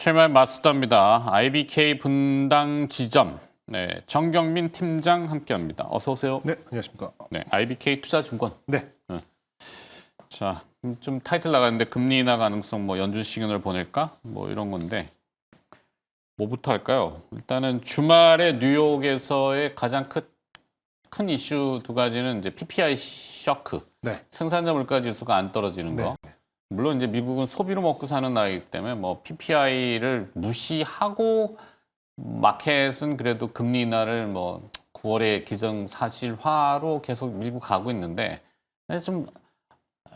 최말 마스터입니다. IBK 분당 지점 정경민 팀장 함께합니다. 어서 오세요. 네, 안녕하십니까. 네, IBK 투자증권. 네. 자, 좀 타이틀 나가는데 금리 인하 가능성 뭐 연준 시그널 보낼까? 뭐 이런 건데 뭐부터 할까요? 일단은 주말에 뉴욕에서의 가장 큰 이슈 두 가지는 이제 PPI 쇼크, 네. 생산자 물가 지수가 안 떨어지는 거. 네. 물론 이제 미국은 소비로 먹고 사는 나라이기 때문에 뭐 PPI를 무시하고 마켓은 그래도 금리 인하를 뭐 9월에 기정사실화로 계속 밀고 가고 있는데 좀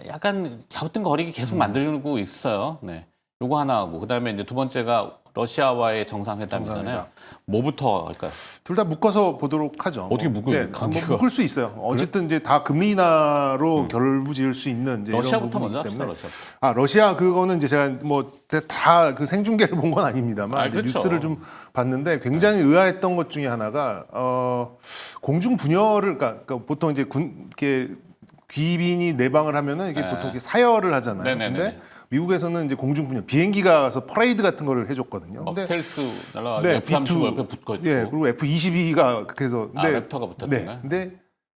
약간 갸우뚱거리게 계속 만들고 있어요. 네. 요거 하나 하고 그다음에 이제 두 번째가 러시아와의 정상회담이잖아요. 뭐부터 할까요? 둘 다 묶어서 보도록 하죠. 어떻게 묶어요? 뭐 묶을 수 있어요. 어쨌든 이제 다 금리 인하로 결부지을 수 있는 이제 러시아부터 이런 먼저 부분이기 합시다. 때문에. 러시아 그거는 이제 제가 뭐 다 그 생중계를 본 건 아닙니다만 그렇죠. 뉴스를 좀 봤는데 굉장히 의아했던 것 중에 하나가 공중 분열을 그러니까 보통 이제 이렇게 귀빈이 내방을 하면은 이게 보통 이렇게 사열을 하잖아요. 네네네. 근데 미국에서는 이제 공중 분열, 비행기가 가서 퍼레이드 같은 거를 해줬거든요. 막 근데 스텔스 날아가고 네, F-35 옆에 붙고 있고. 예, 그리고 F-22가 그래서 랩터가 붙었던가요? 네, 근데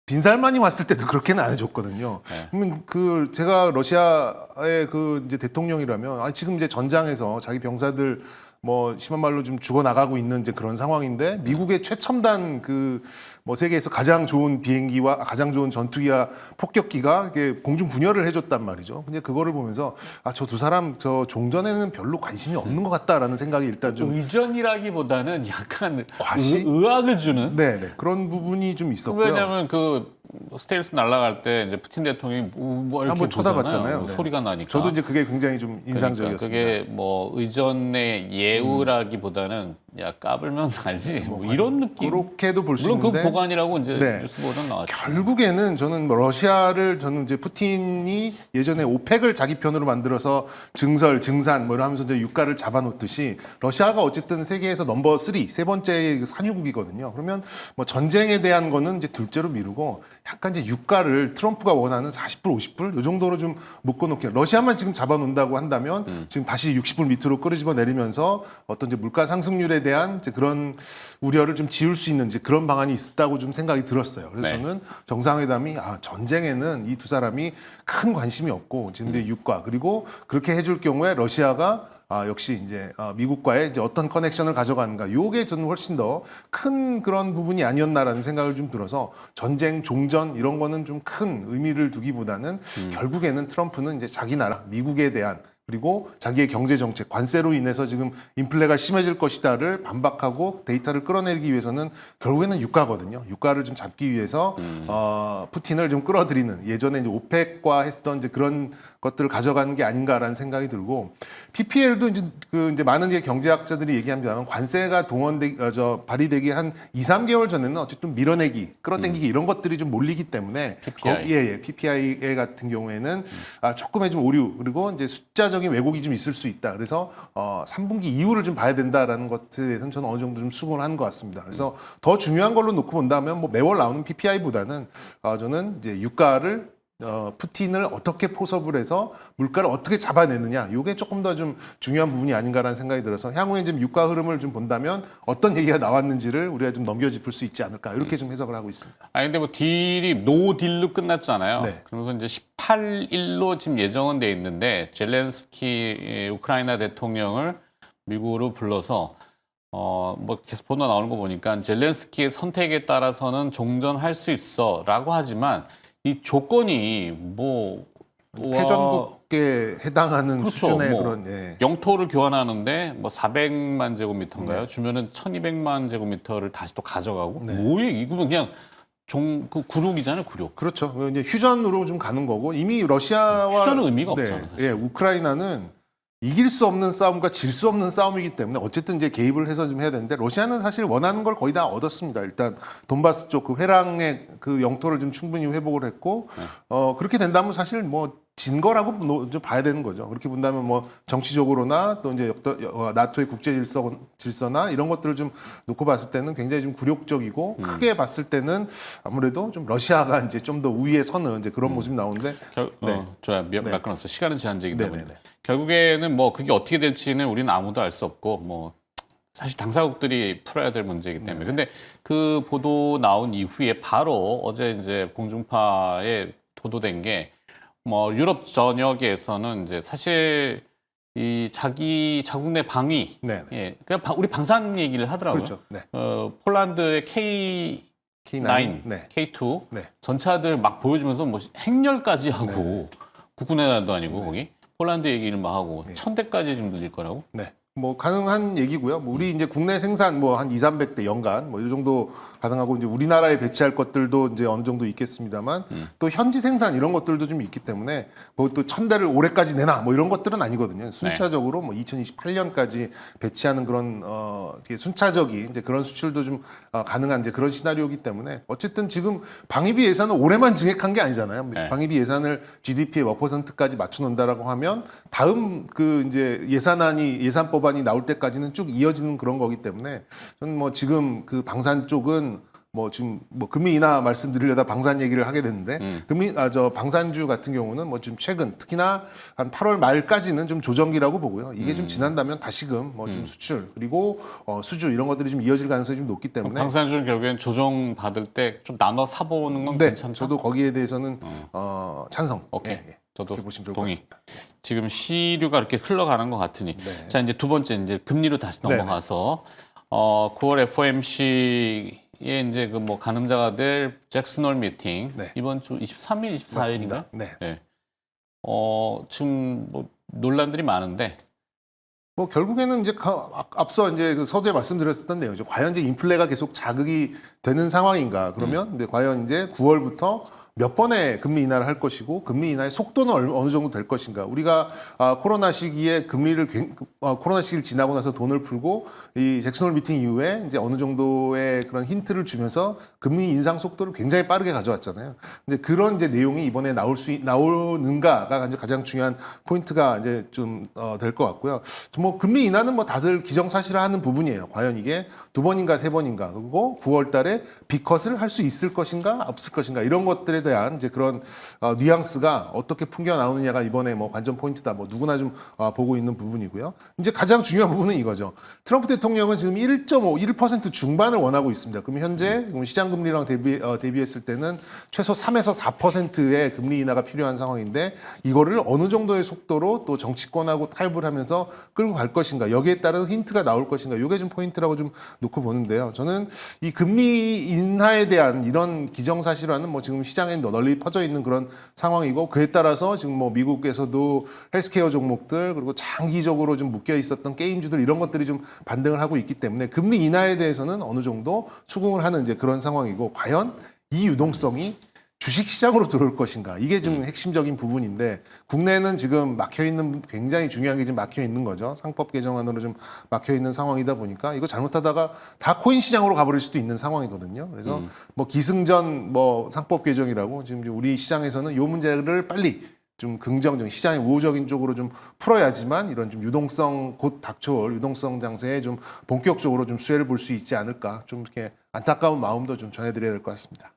빈살만이 왔을 때도 그렇게는 안 해줬거든요. 그러면 그 제가 러시아의 그 이제 대통령이라면 지금 이제 전장에서 자기 병사들 뭐 심한 말로 좀 죽어 나가고 있는 이제 그런 상황인데 미국의 최첨단 그 뭐 세계에서 가장 좋은 비행기와 가장 좋은 전투기와 폭격기가 이게 공중 분열을 해줬단 말이죠. 근데 그거를 보면서 저 두 사람 저 종전에는 별로 관심이 없는 것 같다라는 생각이 일단 좀 의전이라기보다는 약간 과시? 의학을 주는. 네, 그런 부분이 좀 있었고요. 왜냐하면 그 스텔스 날아갈 때 이제 푸틴 대통령이 뭐 이렇게 한번 쳐다봤잖아요. 보잖아요. 네. 소리가 나니까. 저도 이제 그게 굉장히 좀 인상적이었습니다. 그게 뭐 의전의 예우라기보다는 야 까불면 알지 뭐 이런 느낌. 그렇게도 볼 수 물론 있는데 그 보관이라고 이제 네. 뉴스 보도는 나왔죠. 결국에는 저는 뭐 러시아를 저는 이제 푸틴이 예전에 오펙을 자기 편으로 만들어서 증산 뭐 이러면서 이제 유가를 잡아놓듯이 러시아가 어쨌든 세계에서 넘버 3, 세 번째 산유국이거든요. 그러면 뭐 전쟁에 대한 거는 이제 둘째로 미루고 약간 이제 유가를 트럼프가 원하는 40불, 50불 이 정도로 좀 묶어놓게 러시아만 지금 잡아놓는다고 한다면 지금 다시 60불 밑으로 끌어집어 내리면서 어떤 이제 물가 상승률에 대한 이제 그런 우려를 좀 지울 수 있는 이제 그런 방안이 있다고 좀 생각이 들었어요. 그래서 네. 저는 정상회담이 전쟁에는 이 두 사람이 큰 관심이 없고 지금 이제 유가 그리고 그렇게 해줄 경우에 러시아가 역시 이제 미국과의 이제 어떤 커넥션을 가져가는가 요게 저는 훨씬 더 큰 그런 부분이 아니었나라는 생각을 좀 들어서 전쟁 종전 이런 거는 좀 큰 의미를 두기보다는 결국에는 트럼프는 이제 자기 나라 미국에 대한 그리고 자기의 경제 정책 관세로 인해서 지금 인플레가 심해질 것이다를 반박하고 데이터를 끌어내기 위해서는 결국에는 유가거든요. 유가를 좀 잡기 위해서 푸틴을 좀 끌어들이는 예전에 이제 오펙과 했던 이제 그런 것들을 가져가는 게 아닌가라는 생각이 들고 PPL도 이제 많은 이제 경제학자들이 얘기합니다만 관세가 발의되기 한 2, 3개월 전에는 어쨌든 밀어내기, 끌어당기기 이런 것들이 좀 몰리기 때문에 PPI. PPI 같은 경우에는 조금의 좀 오류 그리고 이제 숫자적인 왜곡이 좀 있을 수 있다. 그래서 3분기 이후를 좀 봐야 된다라는 것에 대해서는 저는 어느 정도 좀 수긍을 한 것 같습니다. 그래서 더 중요한 걸로 놓고 본다면 뭐 매월 나오는 PPI보다는 저는 이제 유가를 푸틴을 어떻게 포섭을 해서 물가를 어떻게 잡아내느냐 이게 조금 더 좀 중요한 부분이 아닌가라는 생각이 들어서 향후에 좀 유가 흐름을 좀 본다면 어떤 얘기가 나왔는지를 우리가 좀 넘겨짚을 수 있지 않을까 이렇게 좀 해석을 하고 있습니다. 근데 뭐 딜이 노 딜로 끝났잖아요. 네. 그러면서 이제 18일로 지금 예정은 돼 있는데 젤렌스키 우크라이나 대통령을 미국으로 불러서 뭐 계속 보도 나오는 거 보니까 젤렌스키의 선택에 따라서는 종전할 수 있어라고 하지만 이 조건이 뭐 패전국에 해당하는 그렇죠. 수준의 뭐 그런 영토를 교환하는데 뭐 400만 제곱미터인가요? 주면은 1,200만 제곱미터를 다시 또 가져가고 뭐예요? 이거는 그냥 그 굴욕이잖아요, 굴욕. 그렇죠. 이제 휴전으로 좀 가는 거고 이미 러시아와 휴전은 의미가 없잖아요, 사실. 우크라이나는 이길 수 없는 싸움과 질 수 없는 싸움이기 때문에 어쨌든 이제 개입을 해서 좀 해야 되는데 러시아는 사실 원하는 걸 거의 다 얻었습니다. 일단 돈바스 쪽 그 회랑의 그 영토를 좀 충분히 회복을 했고 그렇게 된다면 사실 뭐 거라고 좀 봐야 되는 거죠. 그렇게 본다면 뭐 정치적으로나 또 이제 나토의 국제 질서나 이런 것들을 좀 놓고 봤을 때는 굉장히 좀 굴욕적이고 크게 봤을 때는 아무래도 좀 러시아가 이제 좀 더 우위에 서는 이제 그런 모습이 나오는데 좋아요. 몇 끊었어. 시간은 제한적이기 때문에. 네네네. 결국에는 뭐 그게 어떻게 될지는 우리는 아무도 알 수 없고 뭐 사실 당사국들이 풀어야 될 문제이기 때문에. 근데 그 보도 나온 이후에 바로 어제 이제 공중파에 보도된 게 뭐 유럽 전역에서는 이제 사실 이 자국 내 방위, 네네. 예, 그냥 우리 방산 얘기를 하더라고요. 그렇죠. 네. 폴란드의 K9, 네. K2 네. 전차들 막 보여주면서 뭐 행렬까지 하고 국군의 날도 아니고 거기 폴란드 얘기를 막 하고 1000대까지 좀 늘릴 거라고. 네. 뭐 가능한 얘기고요. 뭐 우리 이제 국내 생산 뭐 한 2, 300대 연간 뭐 이 정도 가능하고 이제 우리나라에 배치할 것들도 이제 어느 정도 있겠습니다만 또 현지 생산 이런 것들도 좀 있기 때문에 뭐 또 1000대를 올해까지 내나 뭐 이런 것들은 아니거든요. 순차적으로 뭐 2028년까지 배치하는 그런 되게 순차적인 이제 그런 수출도 좀 가능한 이제 그런 시나리오이기 때문에 어쨌든 지금 방위비 예산은 올해만 증액한 게 아니잖아요. 네. 방위비 예산을 GDP의 몇 %까지 맞춰 놓는다라고 하면 다음 그 이제 예산법안이 나올 때까지는 쭉 이어지는 그런 거기 때문에 저는 뭐 지금 그 방산 쪽은 뭐 지금 뭐 금리 인하 말씀드리려다 방산 얘기를 하게 됐는데 방산주 같은 경우는 뭐 지금 최근 특히나 한 8월 말까지는 좀 조정기라고 보고요. 이게 좀 지난다면 다시금 뭐 좀 수출 그리고 수주 이런 것들이 좀 이어질 가능성이 좀 높기 때문에 방산주는 결국엔 조정 받을 때 좀 나눠 사보는 건 네, 괜찮죠? 저도 거기에 대해서는 찬성. 오케이. 예. 저도 그렇게 보시면 좋을 것 동의. 같습니다. 지금 시류가 이렇게 흘러가는 것 같으니. 자, 이제 두 번째 이제 금리로 다시 넘어가서 9월 FOMC에 이제 그 뭐 가늠자가 될 잭슨홀 미팅 이번 주 23일, 24일인가? 네. 네. 지금 뭐 논란들이 많은데 뭐 결국에는 이제 앞서 이제 그 서두에 말씀드렸었던 내용이죠. 과연 이제 인플레가 계속 자극이 되는 상황인가? 그러면 이제 과연 이제 9월부터 몇 번의 금리 인하를 할 것이고 금리 인하의 속도는 어느 정도 될 것인가? 우리가 코로나 시기에 코로나 시기를 지나고 나서 돈을 풀고 이 잭슨홀 미팅 이후에 이제 어느 정도의 그런 힌트를 주면서 금리 인상 속도를 굉장히 빠르게 가져왔잖아요. 이제 그런 이제 내용이 이번에 나오는가가 이제 가장 중요한 포인트가 이제 좀 될 것 같고요. 뭐 금리 인하는 뭐 다들 기정사실화하는 부분이에요. 과연 이게 2번인가 3번인가 그리고 9월달에 B컷을 할 수 있을 것인가 없을 것인가 이런 것들에 대한 이제 그런 뉘앙스가 어떻게 풍겨 나오느냐가 이번에 뭐 관전 포인트다. 뭐 누구나 좀 보고 있는 부분이고요. 이제 가장 중요한 부분은 이거죠. 트럼프 대통령은 지금 1% 중반을 원하고 있습니다. 그럼 현재 시장 금리랑 대비했을 때는 최소 3에서 4%의 금리 인하가 필요한 상황인데 이거를 어느 정도의 속도로 또 정치권하고 타협을 하면서 끌고 갈 것인가 여기에 따른 힌트가 나올 것인가 이게 좀 포인트라고 좀 놓고 보는데요. 저는 이 금리 인하에 대한 이런 기정사실화는 뭐 지금 시장에 널리 퍼져 있는 그런 상황이고 그에 따라서 지금 뭐 미국에서도 헬스케어 종목들 그리고 장기적으로 좀 묶여 있었던 게임주들 이런 것들이 좀 반등을 하고 있기 때문에 금리 인하에 대해서는 어느 정도 수긍을 하는 이제 그런 상황이고 과연 이 유동성이 주식시장으로 들어올 것인가 이게 좀 핵심적인 부분인데 국내는 지금 막혀있는 굉장히 중요한 게 지금 막혀있는 거죠. 상법 개정안으로 좀 막혀있는 상황이다 보니까 이거 잘못하다가 다 코인 시장으로 가버릴 수도 있는 상황이거든요. 그래서 뭐 기승전 뭐 상법 개정이라고 지금 우리 시장에서는 이 문제를 빨리 좀 긍정적인 시장의 우호적인 쪽으로 좀 풀어야지만 이런 좀 유동성 곧 닥쳐올 유동성 장세에 좀 본격적으로 좀 수혜를 볼 수 있지 않을까 좀 이렇게 안타까운 마음도 좀 전해드려야 될 것 같습니다.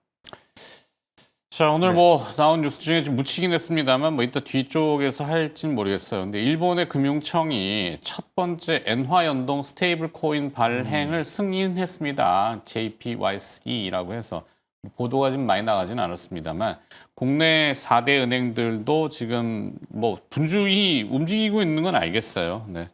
자, 오늘 뭐 나온 뉴스 중에 좀 묻히긴 했습니다만 뭐 이따 뒤쪽에서 할진 모르겠어요. 근데 일본의 금융청이 첫 번째 엔화 연동 스테이블 코인 발행을 승인했습니다. JPYC라고 해서 보도가 좀 많이 나가진 않았습니다만 국내 4대 은행들도 지금 뭐 분주히 움직이고 있는 건 알겠어요. 네.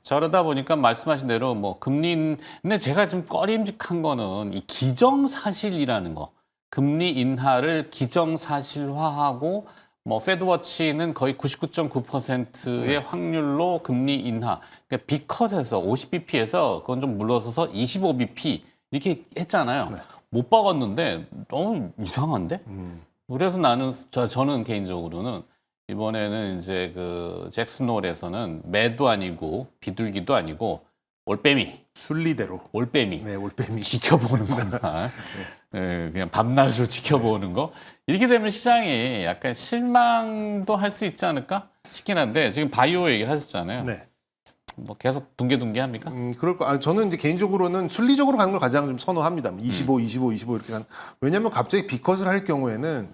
저러다 보니까 말씀하신 대로 뭐 금리 근데 제가 좀 꺼림직한 거는 이 기정사실이라는 거. 금리 인하를 기정사실화하고 뭐 페드워치는 거의 99.9%의 확률로 금리 인하. 그러니까 B컷에서 50bp에서 그건 좀 물러서서 25bp 이렇게 했잖아요. 못 박았는데 너무 이상한데? 그래서 저는 개인적으로는 이번에는 이제 그 잭슨홀에서는 매도 아니고 비둘기도 아니고 올빼미 순리대로. 올빼미. 네, 올빼미. 지켜보는 것만 그냥 밤낮으로 지켜보는 거 이렇게 되면 시장이 약간 실망도 할 수 있지 않을까 싶긴 한데 지금 바이오 얘기 하셨잖아요. 네. 뭐 계속 둥개둥개 합니까? 그럴 거. 저는 이제 개인적으로는 순리적으로 가는 걸 가장 좀 선호합니다. 25, 25, 25 이렇게 간. 왜냐면 갑자기 빅컷을 할 경우에는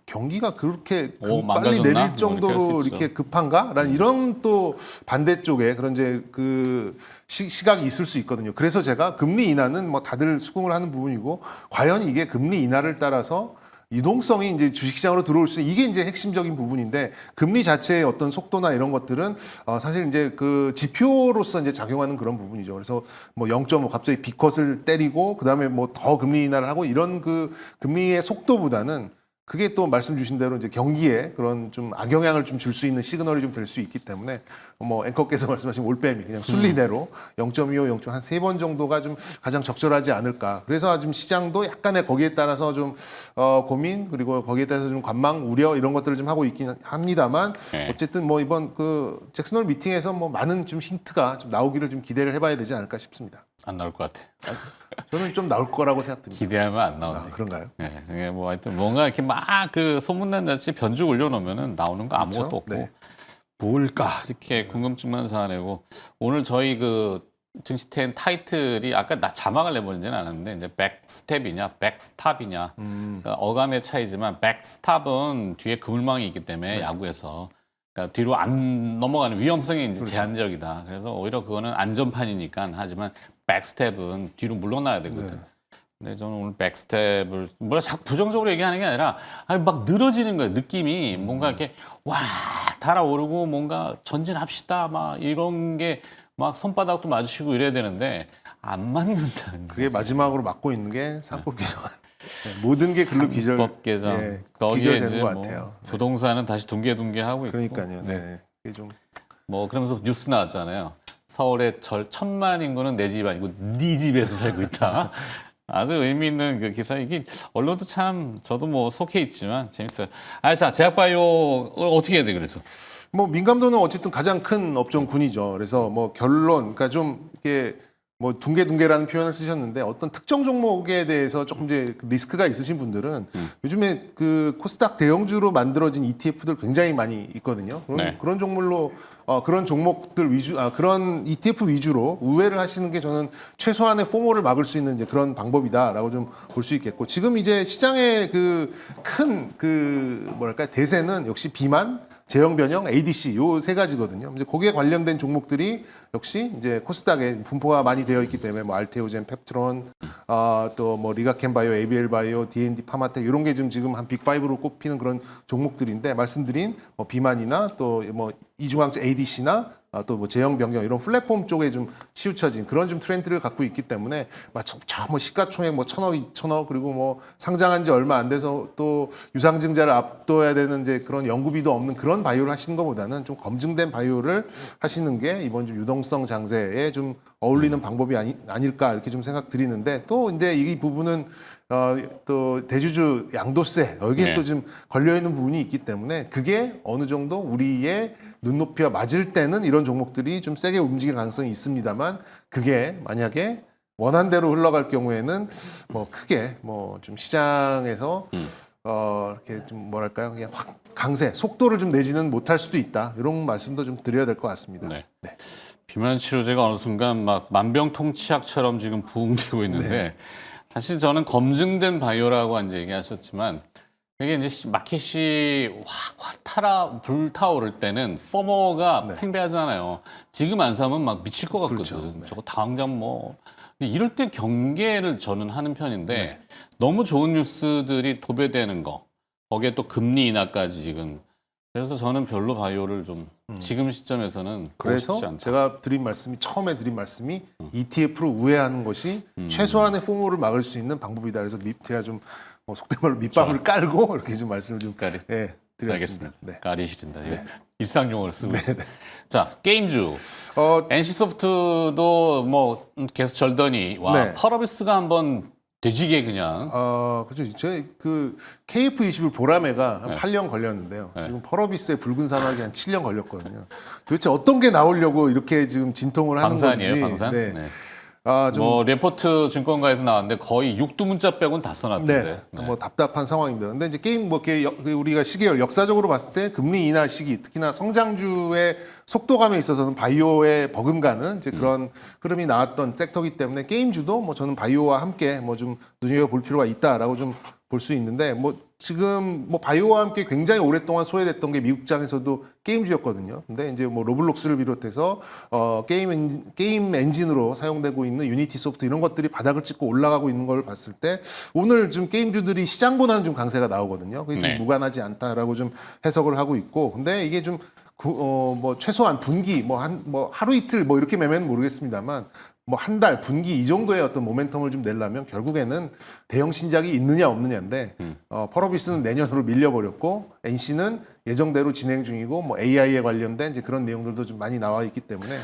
경기가 그렇게 빨리 망가졌나? 내릴 뭐 정도로 이렇게 할수 있죠. 이렇게 급한가? 라는 이런 또 반대쪽에 그런 이제 그 시각이 있을 수 있거든요. 그래서 제가 금리 인하는 뭐 다들 수긍을 하는 부분이고 과연 이게 금리 인하를 따라서 유동성이 이제 주식시장으로 들어올 수 있는 이게 이제 핵심적인 부분인데 금리 자체의 어떤 속도나 이런 것들은 사실 이제 그 지표로서 이제 작용하는 그런 부분이죠. 그래서 뭐 0.5 갑자기 빅컷을 때리고 그다음에 뭐 더 금리 인하를 하고 이런 그 금리의 속도보다는 그게 또 말씀 주신 대로 이제 경기에 그런 좀 악영향을 좀 줄 수 있는 시그널이 좀 될 수 있기 때문에 뭐 앵커께서 말씀하신 올빼미 그냥 순리대로 0.25, 0.한 세 번 정도가 좀 가장 적절하지 않을까. 그래서 좀 시장도 약간의 거기에 따라서 좀 고민 그리고 거기에 따라서 좀 관망, 우려 이런 것들을 좀 하고 있긴 합니다만 네. 어쨌든 뭐 이번 그 잭슨홀 미팅에서 뭐 많은 좀 힌트가 좀 나오기를 좀 기대를 해봐야 되지 않을까 싶습니다. 안 나올 것 같아. 저는 좀 나올 거라고 생각됩니다. 기대하면 안 나오는데. 그런가요? 네, 이게 뭐 하여튼 뭔가 이렇게 막 그 소문난 자체 변죽 올려놓으면은 나오는 거 아무것도 그렇죠? 없고 네. 뭘까 이렇게 궁금증만 사내고 오늘 저희 그 증시10 타이틀이 아까 나 자막을 내보는지는 않았는데 이제 백스텝이냐 백스탑이냐 그러니까 어감의 차이지만 백스탑은 뒤에 그물망이 있기 때문에 야구에서 그러니까 뒤로 안 넘어가는 위험성이 이제 제한적이다. 그래서 오히려 그거는 안전판이니까 하지만 백스텝은 뒤로 물러나야 되거든. 근데 저는 오늘 백스텝을 뭐라 자꾸 부정적으로 얘기하는 게 아니라 아니 막 늘어지는 거예요. 느낌이 뭔가 이렇게 와 달아오르고 뭔가 전진합시다 막 이런 게 막 손바닥도 마주치고 이래야 되는데 안 맞는다는 그게 마지막으로 맡고 있는 게 상법 개정. 모든 게 글로 기절. 법 개정 예, 거기에 기결되는 이제 것 뭐 같아요. 부동산은 다시 둥개둥개하고 있고 그러니까요. 네. 이게 좀 뭐 그러면서 뉴스 나왔잖아요. 서울의 1,000만 인구는 내 집 아니고 네 집에서 살고 있다. 아주 의미 있는 그 기사. 이게 언론도 참 저도 뭐 속해 있지만 재밌어요. 자, 제약바이오 어떻게 해야 돼 그래서? 뭐 민감도는 어쨌든 가장 큰 업종군이죠. 그래서 뭐 결론, 그러니까 좀 이렇게 뭐 둥개둥개라는 표현을 쓰셨는데 어떤 특정 종목에 대해서 조금 이제 리스크가 있으신 분들은 요즘에 그 코스닥 대형주로 만들어진 ETF들 굉장히 많이 있거든요. 네. 그런 종목로 그런 종목들 위주, 그런 ETF 위주로 우회를 하시는 게 저는 최소한의 포모를 막을 수 있는 이제 그런 방법이다라고 좀 볼 수 있겠고 지금 이제 시장의 그 큰 그 뭐랄까 대세는 역시 비만 제형 변형, ADC 요 세 가지거든요. 이제 거기에 관련된 종목들이 역시 이제 코스닥에 분포가 많이 되어 있기 때문에 뭐 알테오젠, 펩트론, 또 뭐 리가켄 바이오, ABL 바이오, D&D 파마텍 이런 게 지금 한 빅5로 꼽히는 그런 종목들인데 말씀드린 뭐 비만이나 또 뭐 이중항체 ADC나 또 뭐 제형 변경 이런 플랫폼 쪽에 좀 치우쳐진 그런 좀 트렌드를 갖고 있기 때문에 뭐 시가총액 뭐 1,000억, 2,000억 그리고 뭐 상장한 지 얼마 안 돼서 또 유상증자를 앞둬야 되는 이제 그런 연구비도 없는 그런 바이오를 하시는 것보다는 좀 검증된 바이오를 하시는 게 이번 좀 유동성 장세에 좀 어울리는 방법이 아닐까 이렇게 좀 생각 드리는데 또 이제 이 부분은 또 대주주 양도세 여기에 네. 또 좀 걸려 있는 부분이 있기 때문에 그게 어느 정도 우리의 눈높이와 맞을 때는 이런 종목들이 좀 세게 움직일 가능성이 있습니다만 그게 만약에 원한대로 흘러갈 경우에는 뭐 크게 뭐 좀 시장에서 이렇게 좀 뭐랄까요 그냥 확 강세 속도를 좀 내지는 못할 수도 있다 이런 말씀도 좀 드려야 될 것 같습니다. 네. 비만 치료제가 어느 순간 막 만병통치약처럼 지금 부흥되고 있는데 사실 저는 검증된 바이오라고 이제 얘기하셨지만 이게 이제 마켓이 확 불타오를 때는 포모가 팽배하잖아요. 지금 안 사면 막 미칠 것 같거든. 그렇죠. 저거 당장 뭐 근데 이럴 때 경계를 저는 하는 편인데 너무 좋은 뉴스들이 도배되는 거 거기에 또 금리 인하까지 지금 그래서 저는 별로 바이오를 좀 지금 시점에서는 보고 싶지 그래서 않다. 제가 처음에 드린 말씀이 ETF로 우회하는 것이 최소한의 포모를 막을 수 있는 방법이다. 그래서 제가 좀 속된 말로 밑밥을 깔고 이렇게 좀 말씀을 좀 드렸습니다. 알겠습니다. 네. 까리시린다. 일상 용어를 쓰고 있습니다. 자, 게임주. 어, NC소프트도 뭐 계속 절더니 와 네. 펄어비스가 한번 되지게 그냥 그죠. 저희 그 KF21 보라매가 한 네. 8년 걸렸는데요. 네. 지금 펄어비스의 붉은 사막이 한 7년 걸렸거든요. 도대체 어떤 게 나오려고 이렇게 지금 진통을 하는 방산이에요, 건지. 방산. 네. 네. 좀 뭐 레포트 증권가에서 나왔는데 거의 육두문자 빼고는 다 써놨던데. 네, 뭐 답답한 상황입니다. 근데 이제 게임 뭐 이렇게 우리가 시계열 역사적으로 봤을 때 금리 인하 시기, 특히나 성장주의 속도감에 있어서는 바이오의 버금가는 이제 그런 흐름이 나왔던 섹터이기 때문에 게임주도 뭐 저는 바이오와 함께 뭐 좀 눈여겨 볼 필요가 있다라고 좀 볼 수 있는데 뭐 지금 뭐 바이오와 함께 굉장히 오랫동안 소외됐던 게 미국장에서도 게임주였거든요. 근데 이제 뭐 로블록스를 비롯해서 게임 엔진으로 사용되고 있는 유니티 소프트 이런 것들이 바닥을 찍고 올라가고 있는 걸 봤을 때 오늘 좀 게임주들이 시장보다는 좀 강세가 나오거든요. 그게 좀 네. 무관하지 않다라고 좀 해석을 하고 있고, 근데 이게 좀 뭐 최소한 분기 뭐 하루 이틀 뭐 이렇게 매매는 모르겠습니다만 뭐 한 달 분기 이 정도의 어떤 모멘텀을 좀 내려면 결국에는 대형 신작이 있느냐 없느냐인데 펄어비스는 내년으로 밀려버렸고 NC는 예정대로 진행 중이고 뭐 AI에 관련된 이제 그런 내용들도 좀 많이 나와 있기 때문에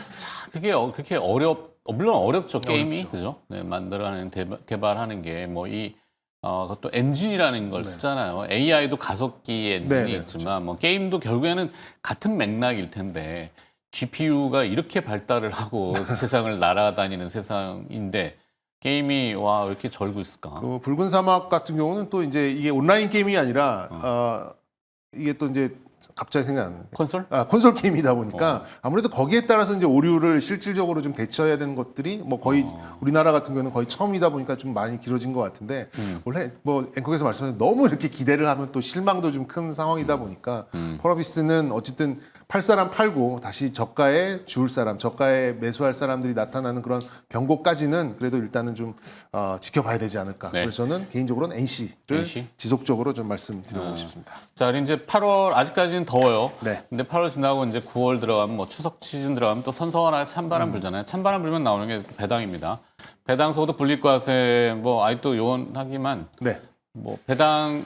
그게 그렇게 물론 어렵죠 게임이 그죠? 네, 만들어내는 개발하는 게 뭐 이 그것도 엔진이라는 걸 쓰잖아요. AI도 가속기 엔진이 네, 있지만 뭐 게임도 결국에는 같은 맥락일 텐데 GPU가 이렇게 발달을 하고 세상을 날아다니는 세상인데 게임이 와 왜 이렇게 절고 있을까? 그 붉은 사막 같은 경우는 또 이제 이게 온라인 게임이 아니라 이게 또 이제 갑자기 생각나는 콘솔? 콘솔 게임이다 보니까 아무래도 거기에 따라서 이제 오류를 실질적으로 좀 대처해야 되는 것들이 뭐 거의 우리나라 같은 경우는 거의 처음이다 보니까 좀 많이 길어진 것 같은데 원래 뭐 앵커에서 말씀하신 너무 이렇게 기대를 하면 또 실망도 좀 큰 상황이다 보니까 펄어비스는 어쨌든 팔 사람 팔고 다시 저가에 주울 사람, 저가에 매수할 사람들이 나타나는 그런 변곡까지는 그래도 일단은 좀 지켜봐야 되지 않을까. 네. 그래서 저는 개인적으로는 NC를 NC? 지속적으로 좀 말씀드리고 싶습니다. 자, 그리고 이제 8월 아직까지는 더워요. 네. 근데 8월 지나고 이제 9월 들어가면 뭐 추석 시즌 들어가면 또 선선한 찬바람 불잖아요. 찬바람 불면 나오는 게 배당입니다. 배당 소득 불리과세 뭐 아직도 요원하기만 네. 뭐 배당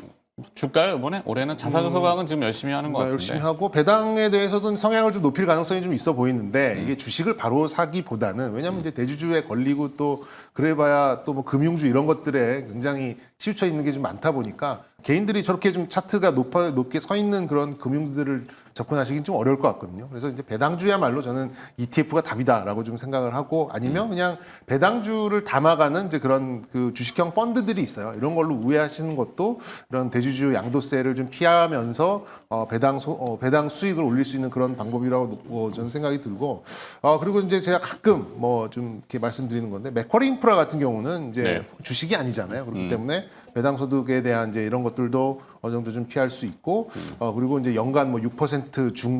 줄까요 이번에? 올해는 자사주소각은 지금 열심히 하는 것 같은데. 열심히 하고 배당에 대해서도 성향을 좀 높일 가능성이 좀 있어 보이는데 이게 주식을 바로 사기보다는 왜냐하면 이제 대주주에 걸리고 또 그래봐야 또 뭐 금융주 이런 것들에 굉장히 치우쳐 있는 게 좀 많다 보니까 개인들이 저렇게 좀 차트가 높게 서 있는 그런 금융주들을 접근하시긴 좀 어려울 것 같거든요. 그래서 이제 배당주야말로 저는 ETF가 답이다라고 좀 생각을 하고 아니면 그냥 배당주를 담아가는 이제 그런 그 주식형 펀드들이 있어요. 이런 걸로 우회하시는 것도 이런 대주주 양도세를 좀 피하면서 배당 수익을 올릴 수 있는 그런 방법이라고 저는 생각이 들고 그리고 이제 제가 가끔 뭐 좀 이렇게 말씀드리는 건데 맥쿼리 인프라 같은 경우는 이제 네. 주식이 아니잖아요. 그렇기 때문에 배당 소득에 대한 이제 이런 것들도 어느 정도 좀 피할 수 있고 그리고 이제 연간 뭐 6%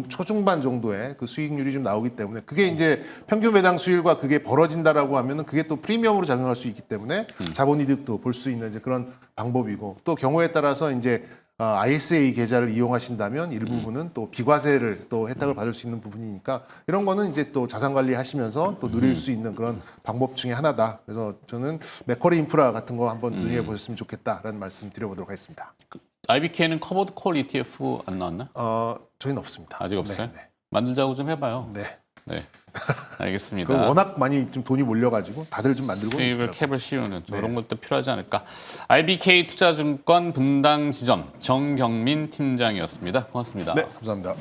초중반 정도의 그 수익률이 좀 나오기 때문에 그게 이제 평균 배당 수익과 그게 벌어진다라고 하면은 그게 또 프리미엄으로 작용할 수 있기 때문에 자본이득도 볼 수 있는 이제 그런 방법이고 또 경우에 따라서 이제 ISA 계좌를 이용하신다면 일부분은 또 비과세를 또 혜택을 받을 수 있는 부분이니까 이런 거는 이제 또 자산 관리하시면서 또 누릴 수 있는 그런 방법 중에 하나다. 그래서 저는 맥쿼리 인프라 같은 거 한번 눈여겨 보셨으면 좋겠다라는 말씀 드려보도록 하겠습니다. IBK는 커버드 콜 ETF 안 나왔나? 저희는 없습니다. 아직 없어요? 네, 만들자고 좀 해봐요. 네. 네. 알겠습니다. 그 워낙 많이 좀 돈이 몰려가지고 다들 좀 만들고 수익을 캡을 씌우는 저런 것도 필요하지 않을까. IBK 투자증권 분당 지점 정경민 팀장이었습니다. 고맙습니다. 네, 감사합니다.